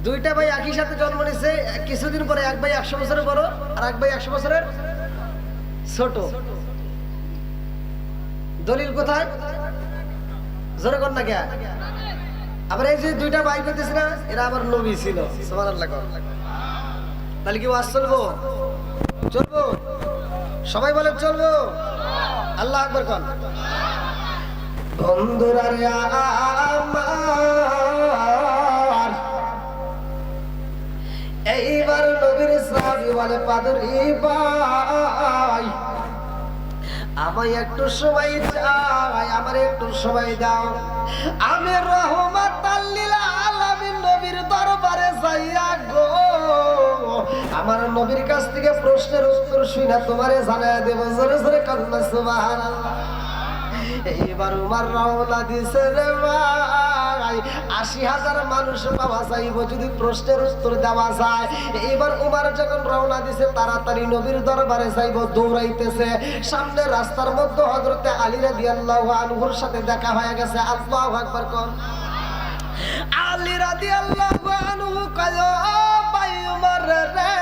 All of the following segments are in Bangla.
দুইটা ভাই একই সাথে জন্ম নিছে, কিছুদিন পরে এক ভাই 100 বছরের বড় আর এক ভাই 100 বছরের ছোট। দলিল কোথায়? জোরে কর না কে? আবার এই যে দুইটা ভাই করতেছে না, এরা আবার নবী ছিল। সুবহানাল্লাহ। তাহলে কি ওয়াজ চলবো? চলবো? সবাই বলে চলবো। আল্লাহু আকবার কোন। বন্ধুরা রে আমার, এইবার নবীর সাহাবী বলে পাদরি ভাই, আমায় একটু সময় চাই, আমার একটু সময় দাও, আমি রহমাতাল লিল আলামিন নবীর দরবারে যাইয়া গো আমার নবীর কাছ থেকে প্রশ্নের উত্তর শুনা তোমারে জানায় দেব। জোরে জোরে কান্না সুবহানাল্লাহ। এইবার উমর রওনা দিছে রে ভাই, ৮০,০০০ মানুষ পাওয়া যাইব যদি প্রশ্নের উত্তর দেওয়া যায়। এইবার উমর যখন রওনা দিছে তাড়াতাড়ি নবীর দরবারে যাইব, দৌড়াইতেছে। সামনে রাস্তার মধ্যে হযরতে আলী রাদিয়াল্লাহু আনহুর সাথে দেখা হয়ে গেছে। আল্লাহু আকবার কোন। আলী রাদিয়াল্লাহু আনহু কয় ভাই উমর রে,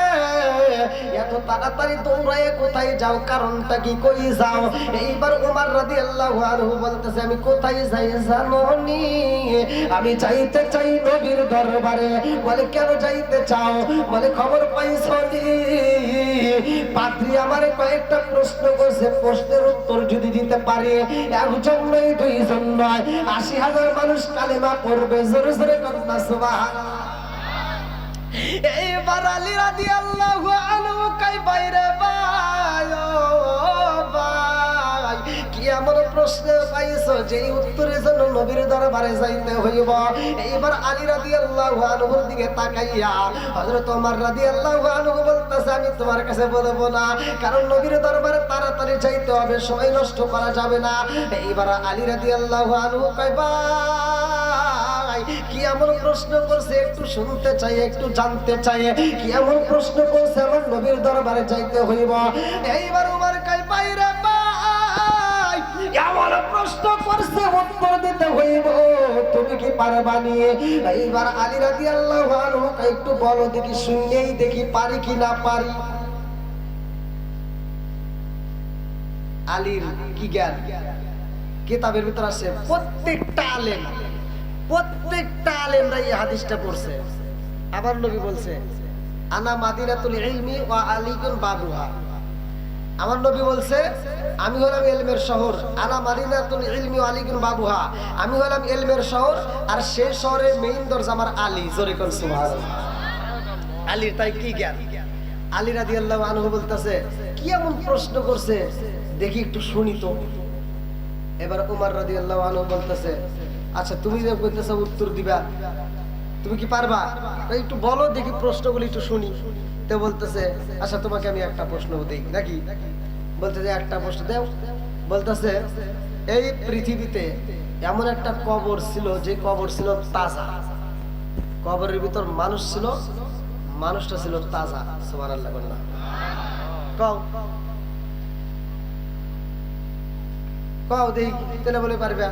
এত তাড়াতাড়ি দৌড়ায় কোথায় যাও, কারণটা কি, কই যাও? এইবার উমর রাদিয়াল্লাহু আনহু বলতেছে আমি কোথায় যাই জানো নি? আমি যাইতে চাই নবীর দরবারে। বলে কেন যাইতে চাও? বলে খবর পাইছো নি পাদ্রী আমারে কয়েকটা প্রশ্ন করছে, প্রশ্নের উত্তর যদি দিতে পারি, একজন নয় দুইজন নয় ৮০,০০০ মানুষ কালেমা পড়বে। জোরে জোরে কন্যা সুবহানাল্লাহ। এইবার আলী রাদিয়াল্লাহু আনহু কই বাইরে ভাই, ও ভাই কি এমন প্রশ্ন পাইছো যে উত্তরের জন্য নবীর দরবারে যাইতে হইব? এইবার আলী রাদিয়াল্লাহু আনহুর দিকে তাকাইয়া হযরত ওমর রাদিয়াল্লাহু আনহু বলতেছে আমি তোমার কাছে বলবো না, কারণ নবীর দরবারে তাড়াতাড়ি যাইতে হবে, সময় নষ্ট করা যাবে না। এইবার আলী রাদিয়াল্লাহু আনহু কই ভাই কি এমন প্রশ্ন করছে একটু শুনতে চাই, একটু জানতে চাই, কি এমন প্রশ্ন করছে আমার নবীর দরবারে যাইতে হইব। এইবার উমর কই বাইরে ভাই এমন প্রশ্ন করছে উত্তর দিতে হইব, তুমি কি পারবা নি? এইবার আলী রাদিয়াল্লাহু আনহু একটু বলো দেখি, শুনেই দেখি পারি কি না পারি। আলীর কি জ্ঞান, কিতাবের ভিতর আছে প্রত্যেকটা আলেমরা এই হাদিসটা পড়ছে। আবার নবী বলছে আনা মাদিনাতুল ইলমি ওয়া আলীকুন বাবুহা। আমার নবী বলছে আমি হলাম ইলমের শহর, আনা মাদিনাতুল ইলমি ওয়া আলীকুন বাবুহা, আমি হলাম ইলমের শহর আর সেই শহরের মেইন দরজা আমার আলী। জোরে কোন সুবহানাল্লাহ। আলীর তাই কি জ্ঞান। আলী রাদিয়াল্লাহু আনহু বলতেছে কি এমন প্রশ্ন করছে দেখি একটু শুনি তো। এবার উমর রাদিয়াল্লাহু আনহু বলতেছে আচ্ছা তুমি যে কইতেছো উত্তর দিবা, তুমি কি পারবা? একটু বলো দেখি প্রশ্নগুলো একটু শুনি। তো বলতেছে আচ্ছা তোমাকে আমি একটা প্রশ্ন দেই নাকি? বলতেছে একটা প্রশ্ন দাও। বলতেছে এই পৃথিবীতে এমন একটা কবর ছিল যে কবর ছিল তাজা, কবরের ভিতর মানুষ ছিল, মানুষটা ছিল তাজা। সুবহানাল্লাহ বললাম। কও কও দেই তেলে বলে পারবে?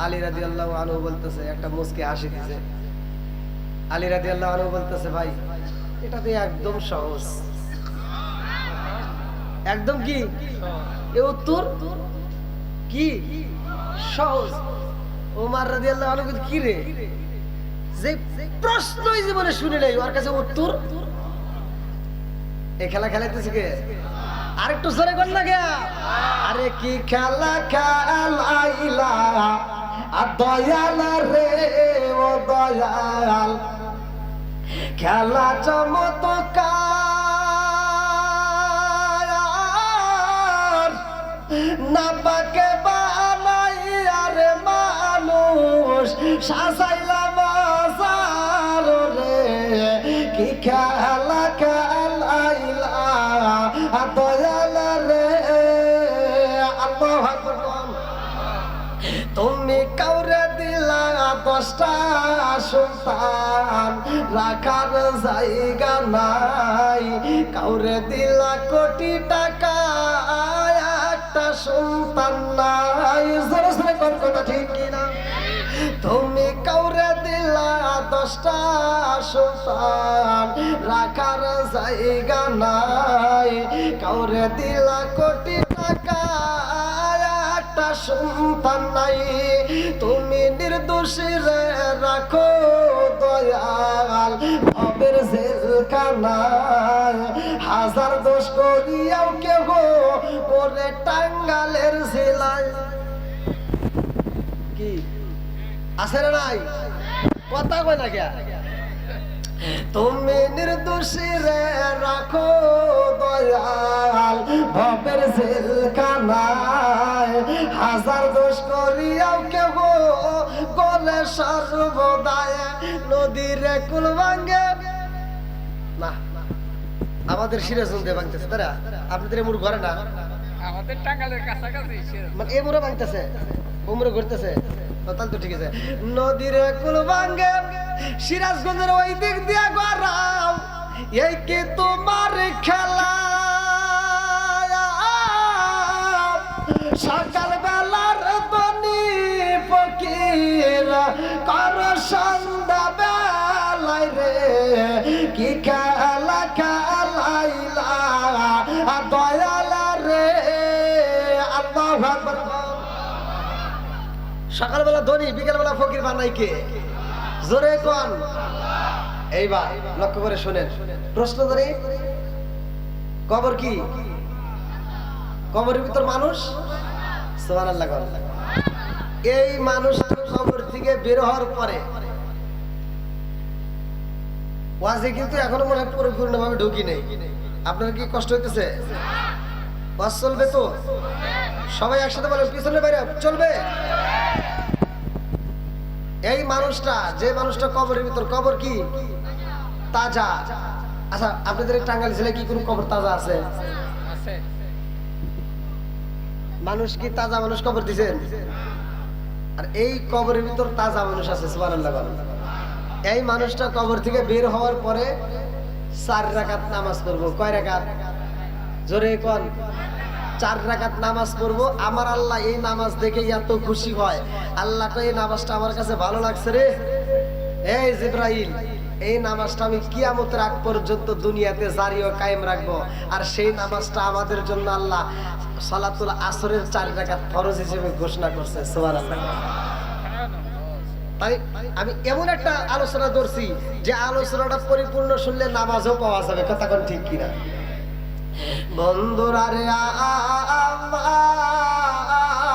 আলী রাদিয়াল্লাহু আনহু বলতেছে একটা মুস্কি হাসি দিছে। আলী রাদিয়াল্লাহু আনহু বলতেছে ভাই এটা তো একদম সহজ, একদম কি এই উত্তর কি সহজ। ওমর রাদিয়াল্লাহু আনহু কি রে, যে প্রশ্নই জীবনে শুনে নাই ওর কাছে উত্তর। এই খেলা খেলাইতেছে কে? আরেকটু জোরে কর না কে? আরে কি খেলা খেলাইলা দয়াল রে ও দয়াল, খেলা চমৎকার না পাকে বানাইয়া রে মানুষ সাজাইলাম বাজার রে, কি খেলা খেলাইলা দয়াল রে। আল্লাহু আকবার। তুমি কাউরে দিলা 10টা সন্তান, রাখার জায়গা নাই, কাউরে দিলা কোটি টাকা, একটা সন্তান নাই। জোরে জোরে কোন কথা ঠিক কিনা? তুমি কাউরে দিলা 10টা সন্তান রাখার জায়গা নাই, কাউরে দিলা কোটি টাকা একটা সন্তান নাই, তুমি নির্দোষী রে রাখো দয়াল ভবের জেলখানায়, হাজার দোষ করিয়াও কেহ করে টাঙ্গালের জেলায়। কি আছে না নাই? কথা কয় না কে? তুমি নির্দোষী রে রাখো দয়াল ভবের জেলখানায়, হাজার দোষ করিয়াও কেহ গলে সর্বদায়, নদীর কুল ভাঙ্গে না। আমাদের সিরাজগঞ্জে ভাঙতেছে তারা, আপনাদের এমুর ঘরে না, আমাদের টাঙ্গালের কাছাকাছি মানে এমুরে ভাঙতেছে, ওমরে ঘুরতেছে, তাহলে তো ঠিক আছে। নদীর কুল ভাঙ্গে সিরাজগঞ্জের ওই দিক দিয়া গড়াও, এই কি তোমার খেলা? সকাল বেলার দনি ফকির কর সন্ধ্যা বেলায় রে, কি খেলা খেলাইলা দয়াল রে। আল্লাহু আকবার। সকালবেলা ধনী, বিকেলবেলা ফকির বানাই কে? জোরে কোন? এইবার লক্ষ্য করে শোনেন, প্রশ্ন ধরে, কবর কি? কবরের ভিতর মানুষ? সুবহানাল্লাহ। এই মানুষটা কবর থেকে বের হওয়ার পরে ওয়াজে কিন্তু এখনো মনে হয় পরিপূর্ণভাবে ঢুকি নেই। আপনার কি কষ্ট হইতেছে? ওয়াজ চলবে তো? সবাই একসাথে বলেন, পিছনে বাইরে চলবে। এই মানুষটা, যে মানুষটা কবরের ভিতর, কবর কি? তাজা। আচ্ছা, আপনাদের টাঙ্গাইল জেলায় কি কোনো কবর তাজা আছে? মানুষ কি তাজা মানুষ কবর দিছেন? আর এই কবরের ভিতর তাজা মানুষ আছে। সুবহানাল্লাহ। এই মানুষটা কবর থেকে বের হওয়ার পরে 4 রাকাত নামাজ পড়বো। কয় রাকাত? জোরে কোন? 4 রাকাত নামাজ পড়বো। আমার আল্লাহ এই নামাজ দেখে এত খুশি হয়, আল্লাহ কয় এই নামাজটা আমার কাছে ভালো লাগছে রে, এই জিবরাইল, এই নামাজটা আমি কিয়ামতের আগ পর্যন্ত দুনিয়াতে জারি ও কায়েম রাখবো। আর সেই নামাজটা আমাদের জন্য আল্লাহ সালাতুল আসরের 4 রাকাত ফরজ হিসেবে ঘোষণা করছে। সুবহানাল্লাহ। তাই আমি এমন একটা আলোচনা ধরছি যে আলোচনাটা পরিপূর্ণ শুনলে নামাজও পাওয়া যাবে। কথা কোন ঠিক কিনা? বন্ধুরা রে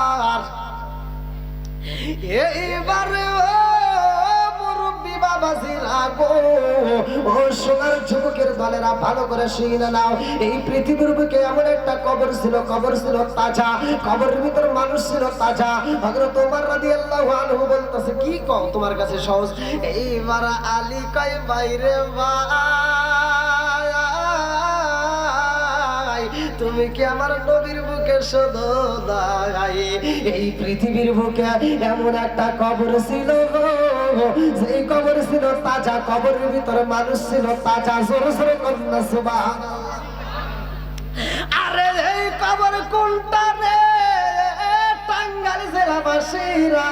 আমার, এইবারে মুরব্বি বাবাজিরা গো, ও সোনার যুবকের দলেরা ভালো করে শুনে নাও। এই পৃথিবীর বুকে এমন একটা কবর ছিল, কবর ছিল তাজা, কবরের ভিতর মানুষ ছিল তাজা। হযরত ওমর রাদিয়াল্লাহু আনহু বলতেছে, কি কম তোমার কাছে সহজ? এইবার আলী কয় বাইরে তুমি কি আমার নবীর বুকে শুধু দাঁড়াই? এই পৃথিবীর বুকে এমন একটা কবর ছিল, সেই কবর ছিল তাজা, কবরের ভিতরে মানুষ ছিল তাজা। জোরে জোরে কন্যা সুবহানাল্লাহ। আরে এই কবর কোনটা রে? টাঙ্গাইল জেলাবাসীরা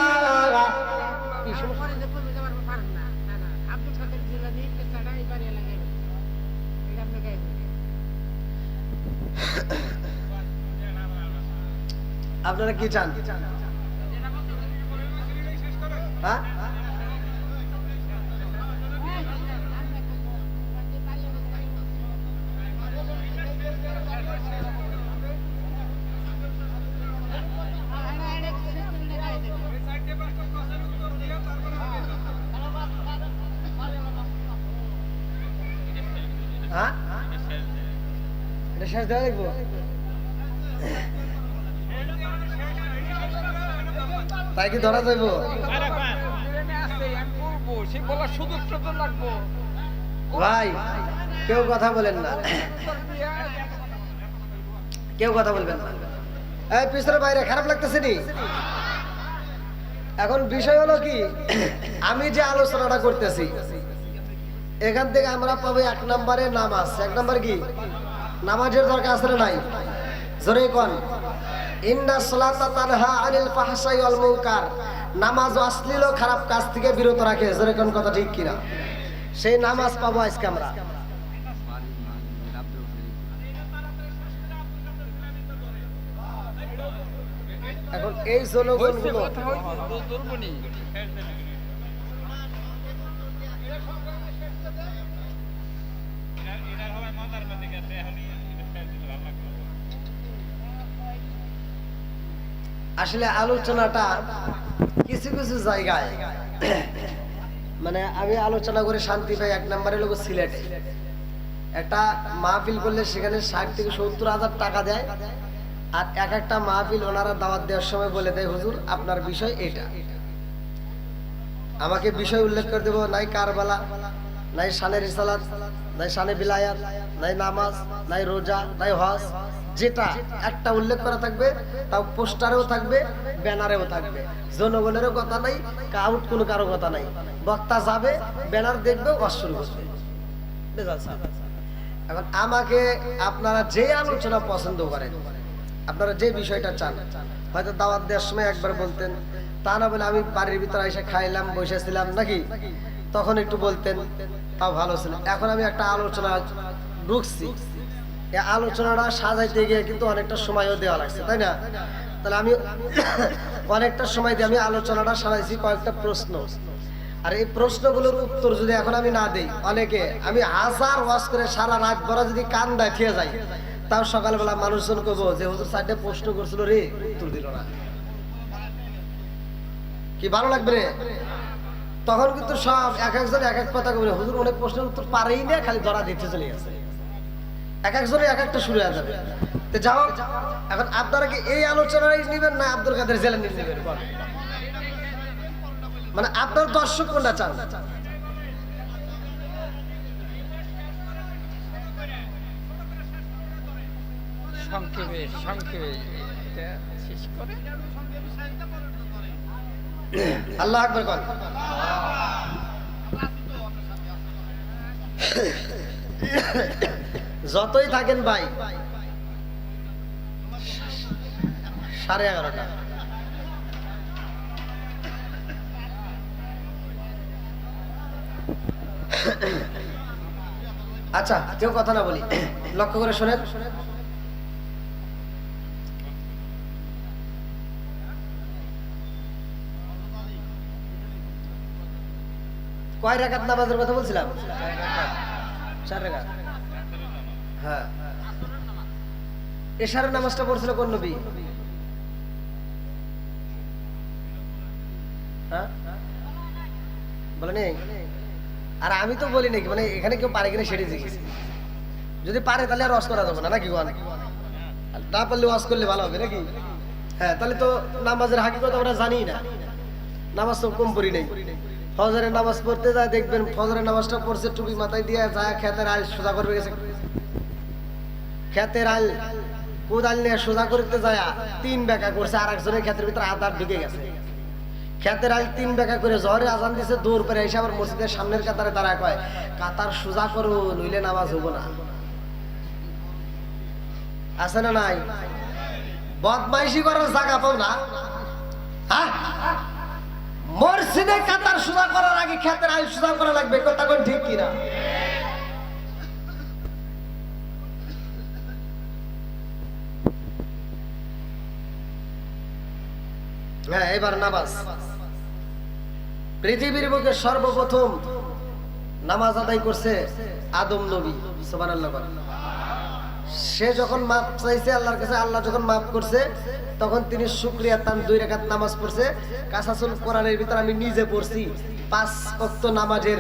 আপনারা কি চান? হ্যাঁ, এটা শেষ দেওয়া দেখবো। তাই কি ধরা যাইব? ভাই কেউ কথা বলেন না, কেউ কথা বলবেন না। এই পিছনের বাইরে খারাপ লাগতেছে নি? এখন বিষয় হলো কি, আমি যে আলোচনাটা করতেছি এখান থেকে আমরা পাবো 1 নম্বরে নামাজ। 1 নম্বর কি? নামাজের দরকার আছে না নাই? জোরে কোন? ইন্না সালাতা তানহা আনিল ফাহশাই ওয়াল মুনকার। নামাজ অশ্লীল ও খারাপ কাজ থেকে বিরত রাখে, যেরকম কথা ঠিক কিনা? সেই নামাজ পাবো আজকে আমরা। এখন এই জনগণ গুলো আসলে আলোচনাটা কিছু কিছু জায়গায় মানে আমি আলোচনা করে শান্তি পাই। এক নম্বরে লোক সিলেটে একটা মাহফিল করলে সেখানে 60 থেকে 70,000 টাকা দেয়, আর এক একটা মাহফিল ওনারা দাওয়াত দেওয়ার সময় বলে দেয়, হুজুর আপনার বিষয় এটা। আমাকে বিষয় উল্লেখ করে দেবো, নাই কারবালা, নাই শানে রিসালাত, নাই শানে বিলায়াত, নাই নামাজ, নাই রোজা, নাই হজ, যেটা একটা উল্লেখ করা থাকবে, তাও পোস্টারেও থাকবে, ব্যানারেও থাকবে। জনগণেরও কথা নাই, কাউট কোনো কারো কথা নাই। বক্তা যাবে, ব্যানার দেখবে, ওয়াজ শুরু করবে। এখন আমাকে আপনারা যে আলোচনা পছন্দ করেন, আপনারা যে বিষয়টা চান, হয়তো দাওয়াত দেওয়ার সময় একবার বলতেন, তা না বলে আমি বাড়ির ভিতরে এসে খাইলাম, বসেছিলাম নাকি, তখন একটু বলতেন, তাও ভালো ছিল। এখন আমি একটা আলোচনা ঢুকছি, এই আলোচনাটা সাজাইতে গিয়ে কিন্তু অনেকটা সময়ও দেওয়া লাগছে, তাই না? তাহলে আমি অনেকটা সময় দিয়ে আমি আলোচনাটা সাজাইছি কয়েকটা প্রশ্ন, আর এই প্রশ্নগুলোর উত্তর যদি এখন আমি না দেই, অনেকে আমি হাজার ওয়াজ করে সারা রাত ভরা যদি কান দেয় খেয়ে যাই, তাও সকালবেলা মানুষজন কবো যে হুজুর 4টা প্রশ্ন করছিল রে, উত্তর দিল না। কি ভালো লাগবে রে? তখন কিন্তু সব এক একজন এক এক কথা কবে, হুজুর অনেক প্রশ্নের উত্তর পারেই না, খালি ধরা দিতে চলে গেছে। এক একজনে এক একটা শুরু হয়ে যাবে। তো যাও, এখন আপনারা কি এই আলোচনায় নেবেন না আব্দুল কাদের জেলানী নেবেন? মানে আপনার দর্শক কোনটা চান? সংক্ষেপে এটা শেষ করে আল্লাহ আকবার কর। যতই থাকেন ভাই, 11:30। আচ্ছা, কেউ কথা না বলি, লক্ষ্য করে শোনেন। কয় রাকাত নামাজের কথা বলছিলাম? 4 রাকাত। হ্যাঁ, এশারের নামাজটা পড়ছিল কোন নবী? হ্যাঁ বলে নেই। আর আমি তো বলি নাকি, মানে এখানে কেউ পারে কিনা সেটি জিজ্ঞেস, যদি পারে তাহলে আর ওয়াজ করা যাবে না নাকি? না পারলে ওয়াজ করলে ভালো হবে নাকি? হ্যাঁ, তাহলে তো নামাজের হাকিকত আমরা জানি না, নামাজ তো কম পড়ি নাই। ফজরের নামাজ পড়তে যায়, দেখবেন ফজরের নামাজটা পড়ছে, টুপি মাথায় দিয়ে যায় খেতের আইল সোজা করবে গেছে, খেতের আইল কোদাল নিয়ে সোজা করতে যায় 3 বেকা করছে, আর একজনের ক্ষেতের ভিতরে আধার ঢুকে গেছে। খেতের আইল 3 বেকা করে জহরে আজান দিছে, দৌড় করে এসে আবার মসজিদের সামনের কাতারে দাঁড়ায় কয়, কাতার সোজা করো নইলে নামাজ হবো না। আছে না নাই? বদমাইশি করার জায়গা পাও না? হ্যাঁ, মসজিদে কাতার সোজা করার আগে খেতের আইল সোজা করা লাগবে, কথা কোন ঠিক কিনা? হ্যাঁ, এবার নামাজ। পৃথিবীর বুকে সর্বপ্রথম নামাজ আদায় করছে আদম নবী, সুবহানাল্লাহ। সে যখন মাপ চাইছে আল্লাহর কাছে, আল্লাহ যখন মাফ করছে, তখন তিনি শুকরিয়া তান 2 রাকাত নামাজ পড়ছে। কাসাসুল কোরআনের ভিতর আমি নিজে পড়ছি 5 ওয়াক্ত নামাজের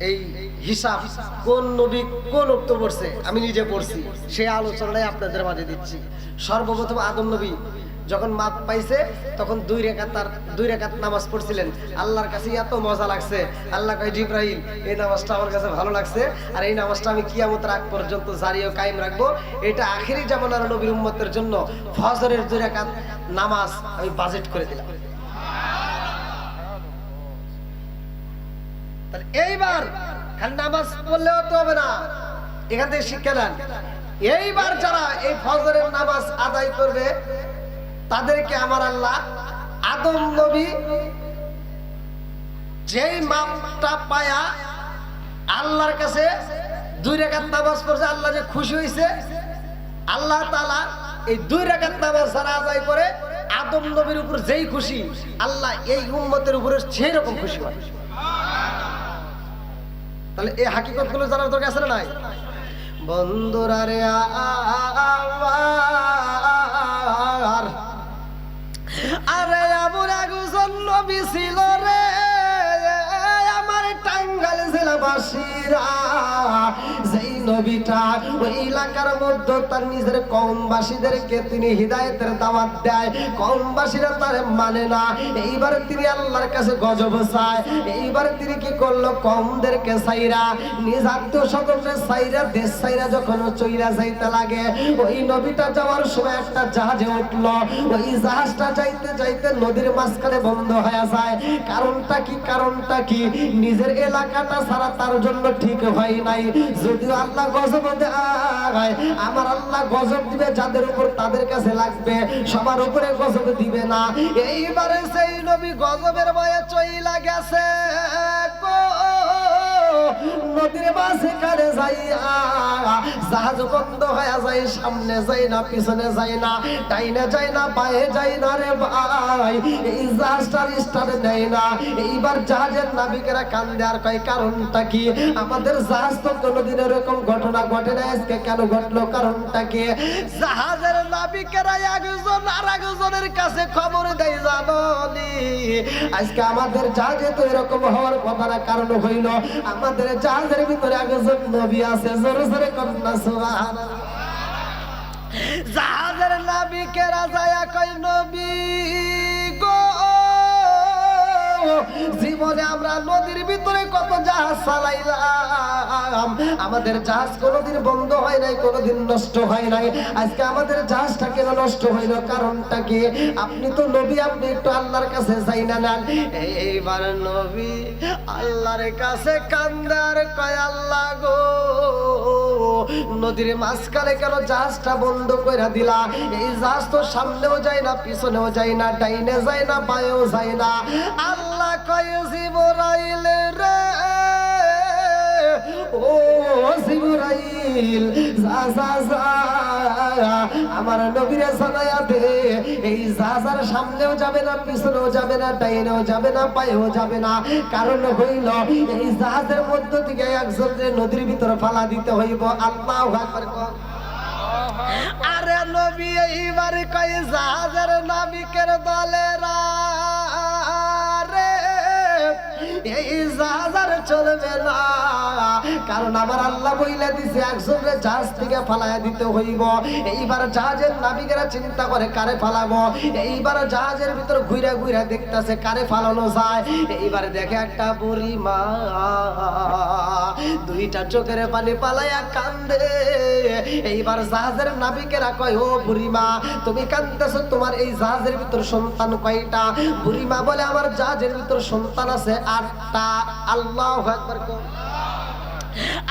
এই হিসাব, কোন নবী কোন ওয়াক্ত পড়ছে আমি নিজে পড়ছি, সেই আলোচনাটাই আপনাদের মাঝে দিচ্ছি। সর্বপ্রথম আদম নবী যখন মাপ পাইছে, তখন 2 রাকাত নামাজ পড়ছিলেন। আল্লাহর কাছে এত মজা লাগছে, আল্লাহ কয়, জিবরাইল এই নামাজটা আমার কাছে ভালো লাগছে, আর এই নামাজটা আমি কিয়ামতের আগ পর্যন্ত জারি ও কায়েম রাখবো। এটা আখিরি জামানার নবীর উম্মতের জন্য ফজরের 2 রাকাত নামাজ আমি বাজেট করে দিলাম। তাহলে এইবার খালি নামাজ পড়লেও তো হবে না, এখান থেকে শিক্ষা নেন। এইবার যারা এই ফজরের নামাজ আদায় করবে, তাদেরকে আমার আল্লাহ আদম নবী যেই মাপটা পায়া আল্লাহর কাছে 2 রাকাত নামাজ পড়ছে, আল্লাহ যে খুশি হয়েছে, আল্লাহ তাআলা এই 2 রাকাত নামাজ যারা আদায় করে আদম নবীর উপর যেই খুশি, আল্লাহ এই উম্মতের উপরে সেই রকম খুশি হয়। তাহলে এই হাকিকত গুলো জানার দরকার আছে না নাই? বন্ধুরা রে আমার, আরে এমন একজন নবী ছিল রে আমার টাঙ্গাইল জেলাবাসীরা, যেই নবীটা ওই এলাকার মধ্যে তার নিজের কওমবাসীদেরকে তিনি হিদায়াতের দাওয়াত দেয়, কওমবাসীরা তার মানে না। এইবার তিনি আল্লাহর কাছে গজব চায়। এইবার তিনি কি করলো, কওমদেরকে সাইরা নিজ আত্মীয় স্বজনদের সাইরা দেশ সাইরা যখন চইরা যাইতে লাগে, ওই নবীটা যাওয়ার সময় একটা জাহাজে উঠলো। ওই জাহাজটা যাইতে যাইতে নদীর মাঝখানে বন্ধ হয়ে যায়। কারণটা কি? কারণটা কি? নিজের এলাকাটা ছাড়া তার জন্য ঠিক হয় নাই। যদিও আল্লাহ গজব দেয়, আমার আল্লাহ গজব দিবে যাদের উপর তাদের কাছে লাগবে, সবার উপরে গজব দিবে না। এইবারে সেই নবী গজবের ভয়ে চইলা গেছে নদীর মাঝখানে যাইয়া, জাহাজ বন্ধ হয়ে যায়, সামনে যায় না, পিছনে যায় না, ডাইনে যায় না, বায়ে যায় না রে ভাই, এই জাহাজটার স্টার্ট নেয় না। এইবার জাহাজের নাবিকেরা কান্দে আর কয় কারণটা কি? আমাদের জাহাজ তো কোনোদিন এরকম ঘটনা ঘটে না, আজকে কেন ঘটলো? কারণটা কি? জাহাজের নাবিকেরা একজন আর একজনের কাছে খবর দেয়, জানি আজকে আমাদের জাহাজে তো এরকম হওয়ার কথা না, কারণ হইল আমাদের জাহাজের ভিতরে একজন নবী আছে। জোরে জোরে কন্যা সুবহানাল্লাহ। জাহাজের নাবিকেরা যায় কয় নবী গো, জীবনে আমরা নদীর ভিতরে কত জাহাজ চালাইলাম, আমাদের জাহাজ কোনোদিন বন্ধ হয় নাই, কোনোদিন নষ্ট হয় নাই, আজকে আমাদের জাহাজটা কেন নষ্ট হইল? কারণটা কি? আপনি তো নবী, আপনি একটু আল্লাহর কাছে যাই না নেন। এইবার নবী আল্লাহর কাছে কান্দার কয় আল্লাহ গো, নদীর মাঝখানে কেন জাহাজটা বন্ধ করে দিলা? এই জাহাজ তো সামনেও যায় না, পিছনেও যায় না, ডাইনে যায় না, বায়েও যায় না। আল্লাহ কয় জিবরাইল রে, ও জিবরাইল যা যা যা আমার নবীরে জানায়া দে, এই জাহাজের সামনেও যাবে না, পিছনেও যাবে না, ডাইনেও যাবে না, বায়েও যাবে না। কারণ হইল এই জাহাজের মধ্য থেকে একজনকে নদীর ভিতরে ফালা দিতে হইব। আল্লাহু আকবার। আরে নবী এইবার কয় জাহাজের নাবিকের দলেরা রে, এই জাহাজ আর চলবে না, কারণ আমার আল্লাহ বইলা দিছে একজনের জাহাজ থেকে ফালাইয়া দিতে হইব। এইবার জাহাজের নাবিকেরা চিন্তা করে কারে ফালাবো। এইবার জাহাজের ভিতর ঘুরে ঘুরে দেখতেছে কারে ফালানো যায়। এইবার দেখে একটা বুড়ি মা, দুইটা চোখের পানি পালাইয়া কান্দে। এইবার জাহাজের নাবিকেরা কয় ও বুড়ি মা, তুমি কান্দতেছো, তোমার এই জাহাজের ভিতর সন্তান কয়টা? বুড়ি মা বলে আমার জাহাজের ভিতর সন্তান আছে 8টা। আল্লাহু আকবার।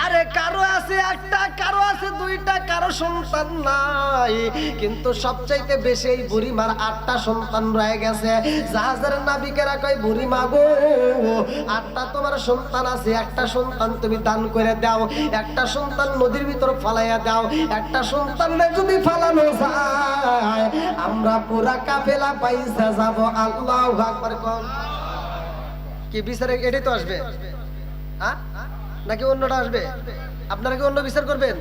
আরে কারো আছে 1টা, কারো আছে 2টা, কারো সন্তান নাই, কিন্তু সবচাইতে বেশি এই বুড়িমার 8টা সন্তান রয়ে গেছে। জাহাজের নাবিকেরা কয় বুড়ি মা গো, 8টা তোমার সন্তান আছে, 1টা সন্তান তুমি দান করে দাও, 1টা সন্তান নদীর ভিতর ফালাইয়া দাও। 1টা সন্তানরে যদি ফালানো যায় আমরা পুরা কাফেলা পাইসা যাব। আল্লাহু আকবার। কি বিচারে এটাই তো আসবে, হ্যাঁ নাকি অন্যটা আসবে? আপনারা কি অন্য বিচার করবেন?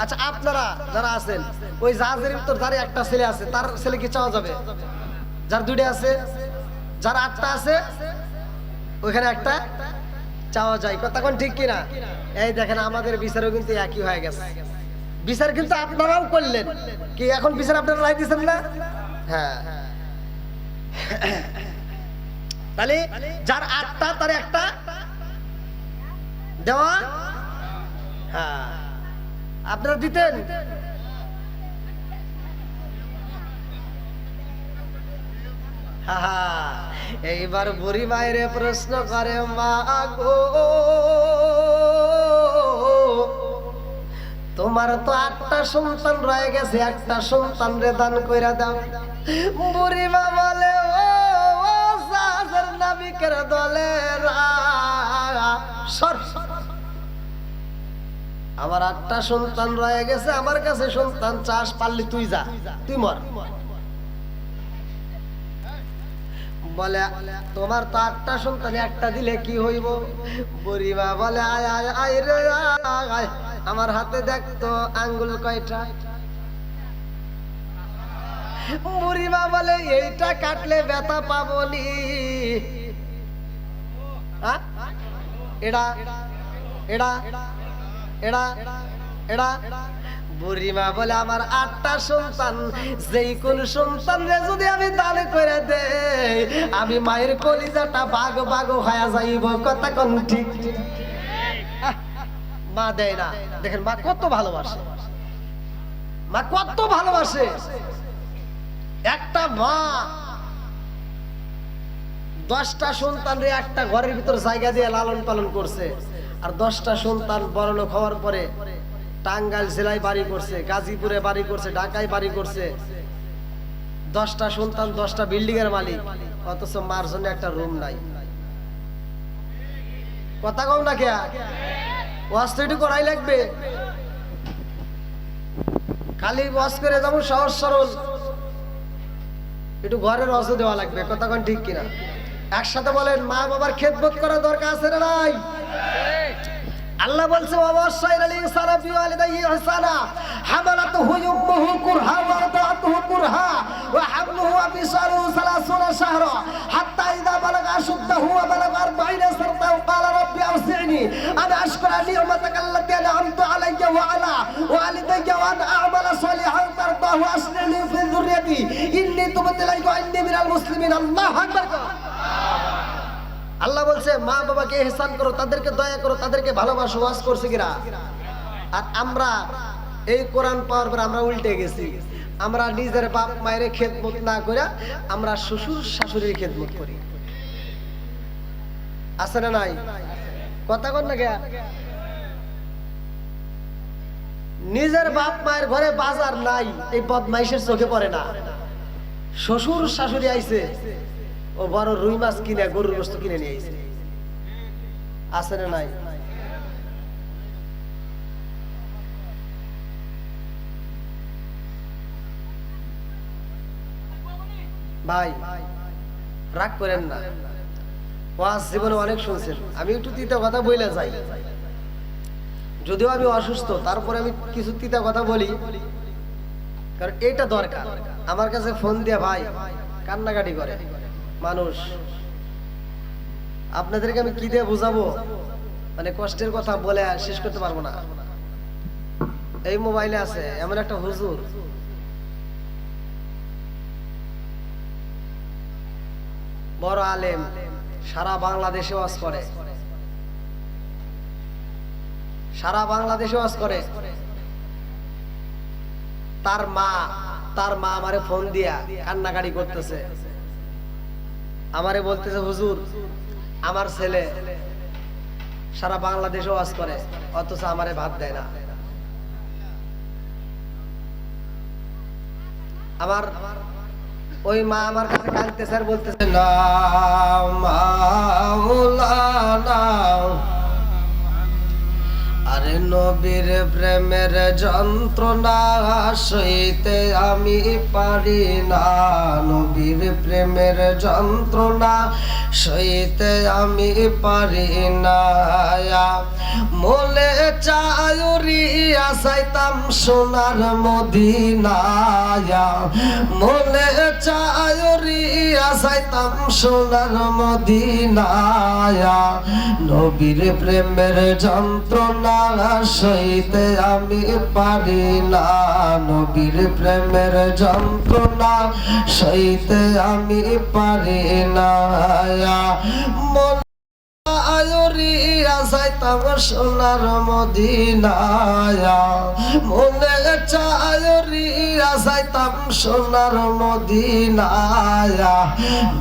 আচ্ছা, আপনারা যারা আছেন ওই জাহাজের ভিতর যার 1টা ছেলে আছে তার ছেলে কি চাওয়া যাবে? যার 2টা আছে, যার 8টা আছে ওইখানে 1টা চাওয়া যায়। কথা কোন ঠিক কিনা? এই দেখেন আমাদের বিচারও কিন্তু একই হয়ে গেছে। বিচার কিন্তু আপনারাও করলেন কি, এখন বিচার আপনারা রায় দিচ্ছেন না? হ্যাঁ, তাহলে যার 8টা তার 1টা দেওয়া। হ্যাঁ, আপনারা দিতেন? এইবার বুড়ি মায়ের প্রশ্ন করে মা গো, তোমার তো 8টা সন্তান রয়ে গেছে, 1টা সন্তান রে দান কইরা দাও। বুড়ি মা বলে ও মালিকের দলের সর। আমার 8টা সন্তান রয়ে গেছে, আমার কাছে সন্তান চাষ, পারলি তুই যা, তুই মর। বলে তোমার তো 8টা সন্তান, একটা দিলে কি হইব? বুড়িমা বলে আয় আয় আয় রে আয়, আমার হাতে দেখতো আঙ্গুল কয়টা? বুড়িমা বলে এইটা কাটলে ব্যথা পাবনি। এডা এডা এডা এডা। বুড়িমা বলে আমার 8টা সন্তান, যেই কোন সন্তান রে যদি আমি দান করে দেই, আমি মায়ের কলিজাটা বাগ বাগ হয়ে যাইব। কথা কোন ঠিক? মা দেয় না। দেখেন মা কত ভালোবাসে, মা কত ভালোবাসে। একটা মা 10টা সন্তান রে একটা ঘরের ভিতর জায়গা দিয়ে লালন পালন করছে, আর 10টা সন্তান বড়লোক হওয়ার পরে টাঙ্গাইল জেলায় বাড়ি করছে, গাজীপুরে বাড়ি করছে, ঢাকায় বাড়ি করছে। 10টা সন্তান 10টা বিল্ডিং এর মালিক, অথচ মার জন্য একটা রুম নাই। কথা কম না কে? ওয়াজ তো একটু করাই লাগবে। খালি ওয়াজ করে যেমন সহজ সরল, একটু ঘরের রস দেওয়া লাগবে। কথা কোন ঠিক কিনা? একসাথে বলেন মা বাবার খেদমত করা দরকার আছে না নাই? আল্লাহ বলছে অবশ্যই আল ইনসানা বিওয়ালিদাইহি ইহসানা হামালাতুহু উম্মুহু কুরহা ওয়া ওয়াদাতুহু কুরহা ওয়া হামলুহু ওয়া ফিসালুহু 30 শাহরা হাত্তা ইযা বালাগা আশুদ্দাহু ওয়া বালাগা 40 সানতা ক্বালা রাব্বি আওসি'নি আন আশকুরা নি'মাতাকা আল্লাতী আন'আমতু আলাইয়া ওয়া আলা ওয়ালিদাইয়া ওয়া আন আ'মালা সালিহান তারদাহু আসলিনি ফি যুররিয়াতি ইন্নী তুবতু ইলাইকা ইন্নী মিনাল মুসলিমিন। আল্লাহু আকবার। আল্লাহ বলছে মা বাবাকে ইহসান করো, তাদেরকে দয়া করো, তাদেরকে ভালোবাসো। ওয়াজ করছে কিরা? আর আমরা এই কোরআন পাওয়ার পর আমরা উল্টে গেছি। আমরা নিজের বাপ মায়ের খেদমত না করে আমরা শ্বশুর শাশুড়ির খেদমত করি। আছে না নাই? কথা কন না কে? নিজের বাপ মায়ের ঘরে বাজার নাই, এই বদমাইশের চোখে পড়ে না। শ্বশুর শাশুড়ি আইছে, ও বড় রুই মাছ কিনে গরুর গোশত কিনে নিয়ে আইছে। আছে না নাই? ভাই রাগ করেন না, ওয়াজ জীবনে অনেক শুনছেন। আমি একটু তিতা কথা বইলে যাই, যদিও আমি অসুস্থ, তারপরে আমি কিছু তিতা কথা বলি, কারণ এটা দরকার। আমার কাছে ফোন দিয়ে ভাই কান্নাকাটি করে মানুষ, আপনাদেরকে আমি কি দিয়ে বুঝাবো? মানে কষ্টের কথা বলে শেষ করতে পারবো না। এই মোবাইলে আছে এমন একটা হুজুর, বড় আলেম, সারা বাংলাদেশে ওয়াজ করে, সারা বাংলাদেশে ওয়াজ করে। তার মা আমারে ফোন দিয়া কান্নাকাটি করতেছে, আমারে বলতেছে হুজুর আমার ছেলে সারা বাংলাদেশে ওয়াজ করে, অথচ আমারে ভাত দেয় না। আমার ওই মা আমার কাছে কাঁদতেছে আর বলতেছে না মাওলানা, আরে নবীর প্রেমের যন্ত্রণা সইতে আমি পারি না, নবীর প্রেমের যন্ত্রণা সইতে আমি পারি না। মোলে চায়ুরিয়া সাইতাম সোনার মদিনায়া, মোলে চায়ুরিয়া সাইতাম সোনার মদিনায়া, নবীর প্রেমের যন্ত্রণা সইতে আমি পারি না, নবীর প্রেমের যন্ত্রণা সইতে আমি পারি না। আয়ুরিয়া যাইতাম সোনার মদিনায়া, মনে চায়ুরিয়া যাইতাম সোনার মদিনায়া,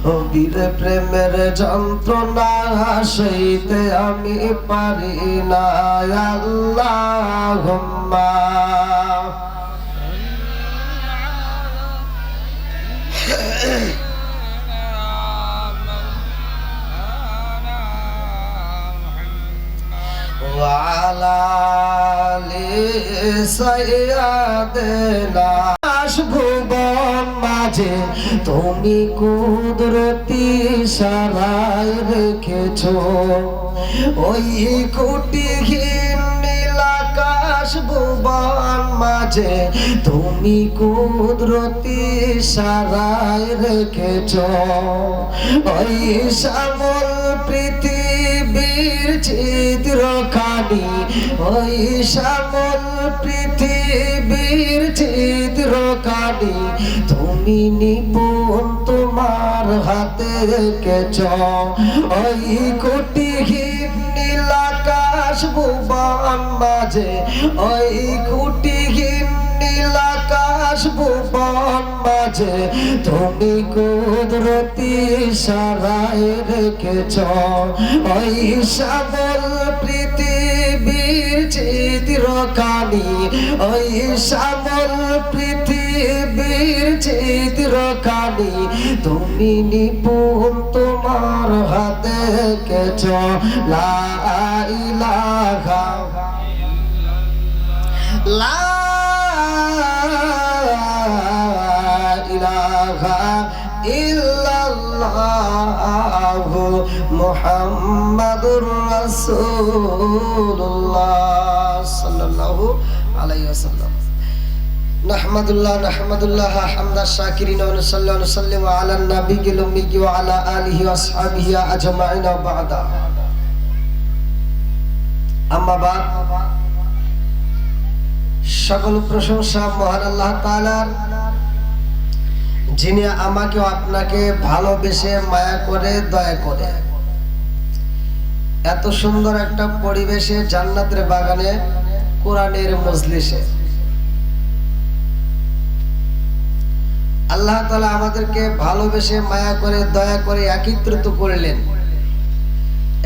নবীর প্রেমের যন্ত্রণা সইতে আমি পারি না। আল্লাহুম্মা ওয়ালা আলি সাইয়্যিদিনা ভুবন মাঝে তুমি কুদরতি সারায় রেখেছো ওই কুটিহীন নীল আকাশ ভুবন মাঝে তুমি কুদরতি সারায় রেখেছো ওই শ্যামল পৃথিবীর চিত্রখানি ওই শ্যামল পৃথিবীর চিত্রখানি তুমি নিপুণ তোমার হাতে রেখেছ ওই কুটিহীন নীল আকাশ ভুবন মাঝে ওই কুটিহীন নীল আকাশ ভুবন মাঝে তুমি কুদরতি সারায় রেখেছ ওই শ্যামল পৃথিবীর চিত্রখানি ওই শ্যামল পৃথিবীর চিত্রখানি তুমি নিপুণ তোমার হাতে রেখেছ লা ইলাহা লা ইলাহা ইল্লাল্লাহু মুহাম্মাদুর রাসূলুল্লাহ সাল্লাল্লাহু আলাইহি ওয়াসাল্লাম নাহমাদুল্লাহ হামদা শাকিরিন ওয়া নুসাল্লি ওয়া নুসাল্লিমু আলা নাবিয়্যিল উম্মি ওয়া আলা আলিহি ওয়া আসহাবিহি আজমাইন ওয়া বা'দা আম্মা বা'দ সকল প্রশংসা মহান আল্লাহ তাআলার যিনি আমাকে আপনাকে ভালোবেসে মায়া করে দয়া করে এত সুন্দর একটা পরিবেশে জান্নাতের বাগানে কোরআনের মজলিসে আল্লাহ তাআলা আমাদেরকে ভালোবেসে মায়া করে দয়া করে একত্রিত করলেন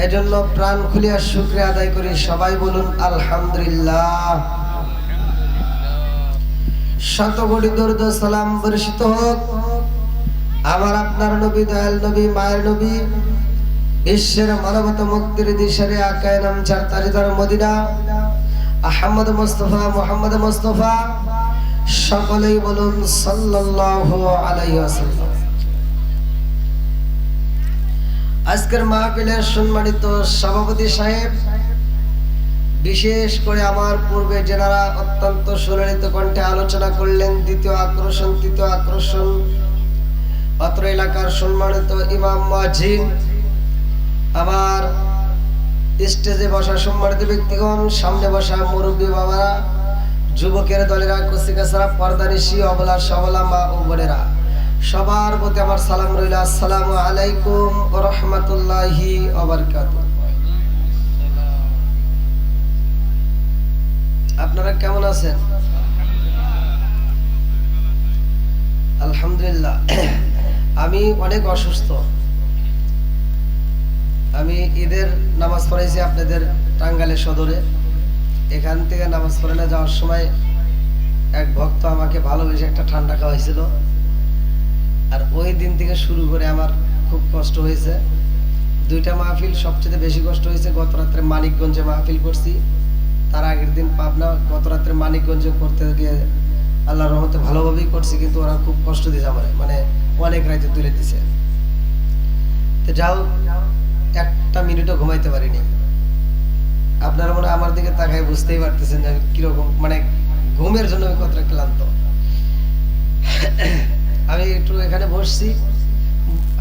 এজন্য প্রাণ খুলিয়া শুকরিয়া আদায় করি সবাই বলুন আলহামদুলিল্লাহ শত কোটি দরুদ ও সালাম বর্ষিত হোক আমার আপনার নবী দয়াল নবী মায়ের নবী বিশ্বের মানবতা মুক্তির দিশারি আকায়ে নামচার তাজদার মদিনা আহমদ মুস্তাফা মুহাম্মদ মুস্তাফা সকলেই বলুন সাল্লাল্লাহু আলাইহি ওয়াসাল্লাম। আজকের মাহফিলের সম্মানিত সভাপতি সাহেব, বিশেষ করে আমার পূর্বে যারা অত্যন্ত সুললিত কণ্ঠে আলোচনা করলেন, দ্বিতীয় আকর্ষণ তৃতীয় আকর্ষণ, অত্র এলাকার সম্মানিত ইমাম মুয়াজ্জিন, আমার স্টেজে বসা সম্মানিত ব্যক্তিগণ, সামনে বসা মুরব্বী বাবারা, যুবকের দলেরা, কুস্তিকাছাড়া, পর্দানিশী, অবলা সবলা মা ও বোনেরা, সবার প্রতি আমার সালাম রইল। আসসালামু আলাইকুম ওয়া রাহমাতুল্লাহি ওয়া বারাকাতুহু। আপনারা কেমন আছেন? আলহামদুলিল্লাহ। আমি অনেক অসুস্থ। আমি ঈদের নামাজ পড়াইছি আপনাদের টাঙ্গাইলের সদরে। এখান থেকে নামাজ পড়ে না যাওয়ার সময় এক ভক্ত আমাকে ভালোবেসে একটা ঠান্ডা খাওয়াইছিল, আর ওই দিন থেকে শুরু করে আমার খুব কষ্ট হয়েছে। দুইটা মাহফিল, সবচেয়ে বেশি কষ্ট হয়েছে গত রাত্রে মানিকগঞ্জে মাহফিল করছি, তার আগের দিন পাবনা, গত রাত্রে মানিকগঞ্জে করতে গিয়ে আল্লাহর রহমতে ভালোভাবেই করছি, কিন্তু ওরা খুব কষ্ট দিয়েছে আমার, মানে অনেক রাতে তুলে দিছে। তো যাও, একটা মিনিটও ঘুমাইতে পারিনি। আপনারা মনে হয় আমার দিকে তাকায় বুঝতেই পারতেছেন যে কিরকম, মানে ঘুমের জন্য আমি কতটা ক্লান্ত। আমি একটু এখানে বসছি,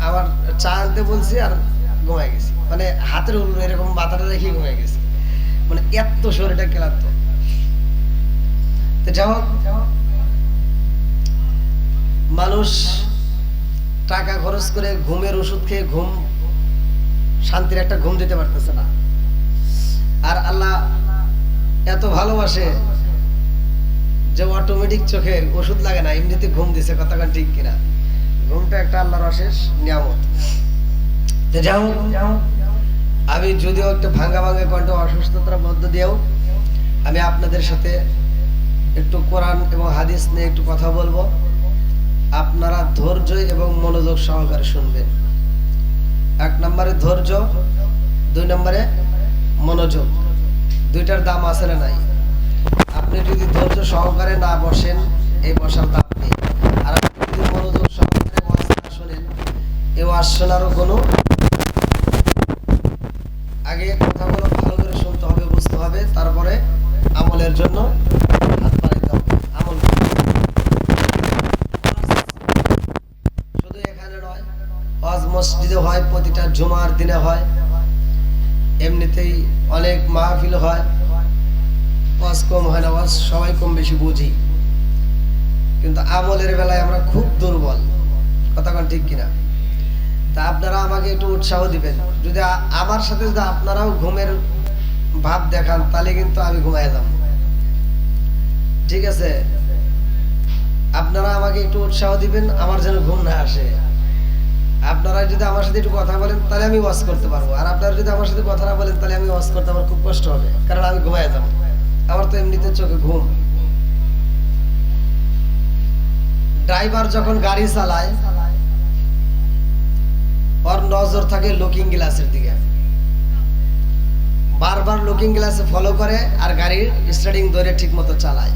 আমার চা আনতে বলছি আর ঘুমাই গেছি, মানে হাতের উল্লু এরকম মাথাটা রেখে ঘুমাই গেছি, মানে এত শরীরটা ক্লান্ত। তো যাও, মানুষ টাকা খরচ করে ঘুমের ওষুধ খেয়ে ঘুম, শান্তির একটা ঘুম দিতে পারতেছে না, আর আল্লাহ এত ভালোবাসে যে অটোমেটিক চোখে ওষুধ লাগে না, এমনিতে ঘুম দিছে। কথাটা ঠিক কিনা? ঘুমটা একটা আল্লাহর অশেষ নিয়ামত। যাও, আমি যদিও একটা ভাঙ্গা ভাঙ্গা কণ্ঠ, অসুস্থতার মধ্য দিয়েও আমি আপনাদের সাথে একটু কোরআন এবং হাদিস নিয়ে একটু কথা বলবো। আপনারা ধৈর্য এবং মনোযোগ সহকারে শুনবেন। 1 নম্বরে ধৈর্য, 2 নম্বরে মনোযোগ। দুইটার দাম আছে না নাই? আপনি যদি ধৈর্য সহকারে না বসেন, এই বসার দাম নেই। আর আপনি যদি মনোযোগ সহকারে ওয়াজ না শোনেন, এই ওয়াজ শোনারও কোনো, আগে কথাগুলো ভালো করে শুনতে হবে, বুঝতে হবে, তারপরে আমলের জন্য হাত বাড়াইতে হবে। আমল শুধু এখানে নয়, ওয়াজ মসজিদে হয়, প্রতিটা জুমার দিনে হয়, এমনিতেই অনেক মাহফিল হয়। ওয়াজ কম হয় না, ওয়াজ সবাই কম বেশি বুঝি, কিন্তু আমলের বেলায় আমরা খুব দুর্বল। কথা কোন ঠিক কিনা? তা আপনারা আমাকে একটু উৎসাহ দিবেন। যদি আমার সাথে যদি আপনারাও ঘুমের ভাব দেখান, তাহলে কিন্তু আমি ঘুমায় যাব। ঠিক আছে? আপনারা আমাকে একটু উৎসাহ দিবেন, আমার যেন ঘুম না আসে। আপনারা যদি আমার সাথে একটু কথা বলেন, তাহলে আমি ওয়াজ করতে পারবো। আর আপনারা যদি আমার সাথে কথা না বলেন, তাহলে আমি ওয়াজ করতে আমার খুব কষ্ট হবে, কারণ আমি ঘুমায় যাব। আমার তো এমনিতে চোখে ঘুম। ড্রাইভার যখন গাড়ি চালায়, ওর নজর থাকে লুকিং গ্লাসের দিকে, বারবার লুকিং গ্লাসে ফলো করে আর গাড়ির স্টার্টিং ধরে ঠিক মতো চালায়।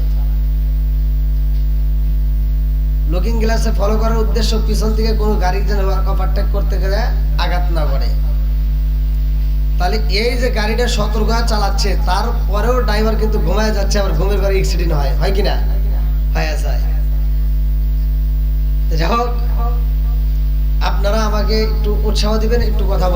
লুকিং গ্লাসে ফলো করার উদ্দেশ্য পিছন থেকে কোনো গাড়ি যেন ওভারটেক করতে গেলে আঘাত না করে। তাহলে এই যে গাড়িটা সতর্ক চালাচ্ছে, তারপরেও ড্রাইভার কিন্তু ঘুমায় যাচ্ছে, আবার ঘুমের ঘরে অ্যাক্সিডেন্ট হয় কিনা? হয়ে যায়। যাই হোক, আপনারা আমাকে একটু উৎসাহ দিবেন, একটু কথা বলবেন।